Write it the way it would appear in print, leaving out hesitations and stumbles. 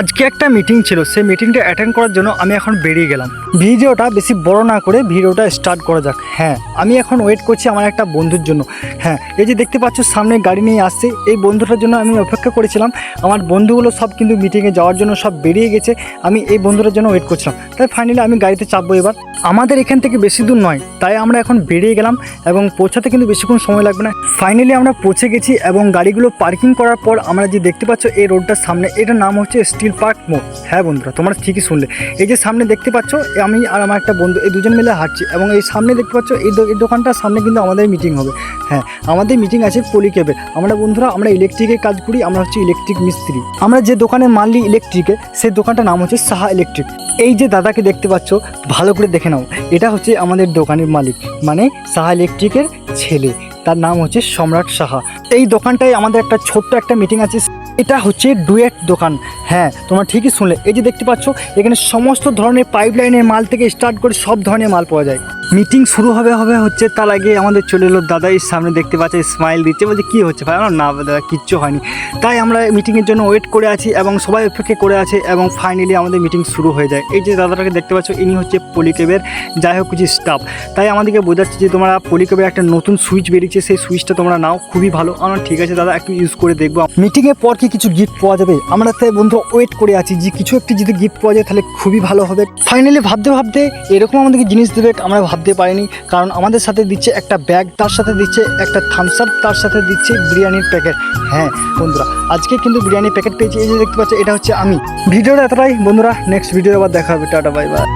আজকে একটা মিটিং ছিল, সেই মিটিংটা অ্যাটেন্ড করার জন্য আমি এখন বেরিয়ে গেলাম। ভিডিওটা বেশি বড় না করে ভিডিওটা স্টার্ট করা যাক। হ্যাঁ, আমি এখন ওয়েট করছি আমার একটা বন্ধুর জন্য। হ্যাঁ, এই যে দেখতে পাচ্ছ সামনে গাড়ি নিয়ে আসছে, এই বন্ধুটার জন্য আমি অপেক্ষা করেছিলাম। আমার বন্ধুগুলো সব কিন্তু মিটিংয়ে যাওয়ার জন্য সব বেরিয়ে গেছে, আমি এই বন্ধুটার জন্য ওয়েট করছিলাম। তাই ফাইনালি আমি গাড়িতে চাপবো এবার। আমাদের এখান থেকে বেশি দূর নয়, তাই আমরা এখন বেরিয়ে গেলাম এবং পৌঁছাতে কিন্তু বেশিক্ষণ সময় লাগবে না। ফাইনালি আমরা পৌঁছে গেছি এবং গাড়িগুলো পার্কিং করার পর আমরা যে দেখতে পাচ্ছ এই রোডটার সামনে, এটার নাম হচ্ছে স্টিল পার্ক মোড়। হ্যাঁ বন্ধুরা, তোমরা ঠিকই শুনলে। এই যে সামনে দেখতে পাচ্ছ, আমি আর আমার একটা বন্ধু এই দুজন মিলে হাঁটছি এবং এই সামনে দেখতে পাচ্ছ এই দোকানটার সামনে কিন্তু আমাদের মিটিং হবে। হ্যাঁ, আমাদের মিটিং আছে পলিক্যাবের। আমরা বন্ধুরা আমরা ইলেকট্রিকের কাজ করি, আমরা হচ্ছে ইলেকট্রিক মিস্ত্রি। আমরা যে দোকানে মানলি ইলেকট্রিকে, সেই দোকানটার নাম হচ্ছে সাহা ইলেকট্রিক। এই যে দাদাকে দেখতে পাচ্ছ, ভালো করে দেখে নাও, এটা হচ্ছে আমাদের দোকানের মালিক, মানে সাহা ইলেকট্রিকের ছেলে। তার নাম হচ্ছে সম্রাট সাহা। এই দোকানটায় আমাদের একটা ছোট্ট একটা মিটিং আছে। এটা হচ্ছে ডুয়েট দোকান। হ্যাঁ, তোমরা ঠিকই শুনলে। এই যে দেখতে পাচ্ছ, এখানে সমস্ত ধরনের পাইপলাইনের মাল থেকে স্টার্ট করে সব ধরনের মাল পাওয়া যায়। মিটিং শুরু হবে হচ্ছে, তার আগে আমাদের চলে এলো দাদা। এই সামনে দেখতে পাচ্ছে, স্মাইল দিচ্ছে, বলছে কী হচ্ছে ভাই? আমরা না দাদা, কিচ্ছু হয়নি। তাই আমরা মিটিংয়ের জন্য ওয়েট করে আছি এবং সবাই অপেক্ষা করে আছে এবং ফাইনালি আমাদের মিটিং শুরু হয়ে যায়। এই যে দাদাটাকে দেখতে পাচ্ছ, ইনি হচ্ছে পলিক্যাবের যাই হোক কিছু স্টাফ। তাই আমাদেরকে বোঝাচ্ছে যে তোমরা পলিক্যাবের একটা নতুন সুইচ বেরিয়েছে, সেই সুইচটা তোমরা নাও, খুবই ভালো। আমরা ঠিক আছে দাদা, একটু ইউজ করে দেখবো। মিটিংয়ের পর কি কিছু গিফট পাওয়া যাবে? আমরা তাই বন্ধু ওয়েট করে আছি যে কিছু একটি যদি গিফট পাওয়া যায় তাহলে খুবই ভালো হবে। ফাইনালি ভাবতে ভাবতে এরকম আমাদেরকে জিনিস দেবে আমরা ভাবতে পারিনি, কারণ আমাদের সাথে দিচ্ছে একটা ব্যাগ, তার সাথে দিচ্ছে একটা থামস আপ, তার সাথে দিচ্ছে বিরিয়ানির প্যাকেট। হ্যাঁ বন্ধুরা, আজকে কিন্তু বিরিয়ানির প্যাকেট পেয়েছি। এই যে দেখতে পাচ্ছ, এটা হচ্ছে আমি। ভিডিওটা এতটাই বন্ধুরা, নেক্সট ভিডিও আবার দেখা হবে। Tata, bye bye.